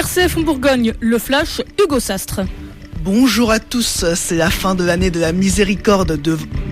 RCF en Bourgogne, le flash, Hugo Sastre. Bonjour à tous, c'est la fin de l'année de la miséricorde.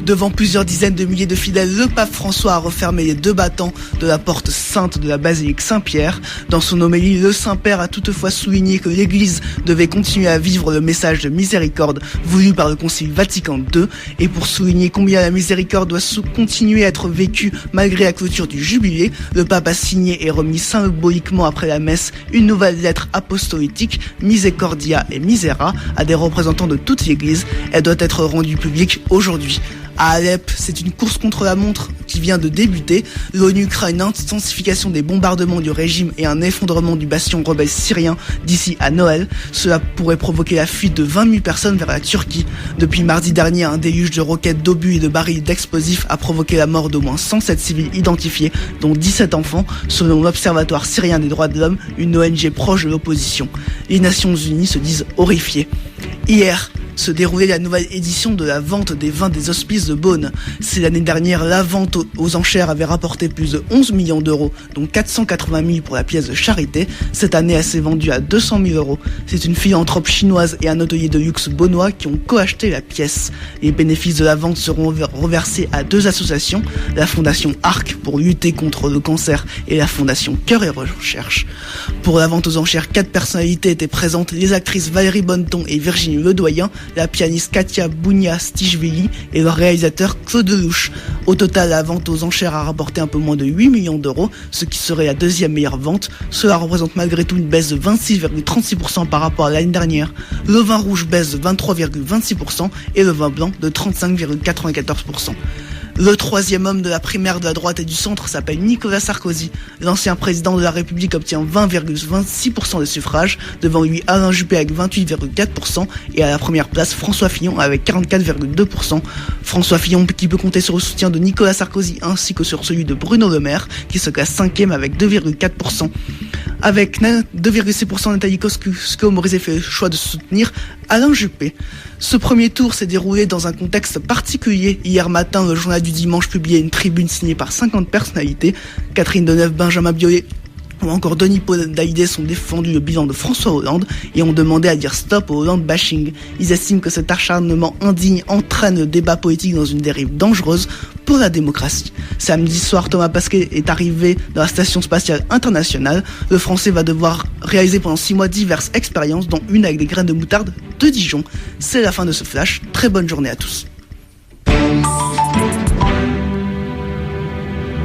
Devant plusieurs dizaines de milliers de fidèles, le pape François a refermé les 2 battants de la porte sainte de la basilique Saint-Pierre. Dans son homélie, le Saint-Père a toutefois souligné que l'Église devait continuer à vivre le message de miséricorde voulu par le Concile Vatican II. Et pour souligner combien la miséricorde doit continuer à être vécue malgré la clôture du jubilé, le pape a signé et remis symboliquement après la messe une nouvelle lettre apostolique, Misericordia et Misera, à des représentants de toute l'Église. Elle doit être rendue publique aujourd'hui. À Alep, c'est une course contre la montre qui vient de débuter. L'ONU craint une intensification des bombardements du régime et un effondrement du bastion rebelle syrien d'ici à Noël. Cela pourrait provoquer la fuite de 20 000 personnes vers la Turquie. Depuis mardi dernier, un déluge de roquettes, d'obus et de barils d'explosifs a provoqué la mort d'au moins 107 civils identifiés, dont 17 enfants, selon l'Observatoire syrien des droits de l'homme, une ONG proche de l'opposition. Les Nations Unies se disent horrifiées. Hier se déroulait la nouvelle édition de la vente des vins des hospices de Beaune. C'est l'année dernière, la vente aux enchères avait rapporté plus de 11 millions d'euros, dont 480 000 pour la pièce de charité. Cette année, elle s'est vendue à 200 000 euros. C'est une philanthrope chinoise et un hôtelier de luxe beaunois qui ont co-acheté la pièce. Les bénéfices de la vente seront reversés à 2 associations, la Fondation ARC pour lutter contre le cancer et la Fondation Cœur et Recherche. Pour la vente aux enchères, 4 personnalités étaient présentes, les actrices Valérie Bonneton et Virginie Ledoyen, la pianiste Katia Bounia-Stichvili et le réalisateur Claude Lelouch. Au total, la vente aux enchères a rapporté un peu moins de 8 millions d'euros, ce qui serait la 2e meilleure vente. Cela représente malgré tout une baisse de 26,36% par rapport à l'année dernière. Le vin rouge baisse de 23,26% et le vin blanc de 35,94%. Le 3e homme de la primaire de la droite et du centre s'appelle Nicolas Sarkozy. L'ancien président de la République obtient 20,26% des suffrages, devant lui Alain Juppé avec 28,4% et à la première place François Fillon avec 44,2%. François Fillon qui peut compter sur le soutien de Nicolas Sarkozy ainsi que sur celui de Bruno Le Maire qui se classe 5e avec 2,4%. Avec 2,6%, Nathalie Kosciusko-Morizet fait le choix de soutenir Alain Juppé. Ce premier tour s'est déroulé dans un contexte particulier. Hier matin, le journal du dimanche publiait une tribune signée par 50 personnalités. Catherine Deneuve, Benjamin Biolay ou encore Denis Podalides ont défendu le bilan de François Hollande et ont demandé à dire stop au Hollande bashing. Ils estiment que cet acharnement indigne entraîne le débat politique dans une dérive dangereuse pour la démocratie. Samedi soir, Thomas Pesquet est arrivé dans la station spatiale internationale. Le Français va devoir réaliser pendant 6 mois diverses expériences, dont une avec des graines de moutarde de Dijon. C'est la fin de ce flash. Très bonne journée à tous.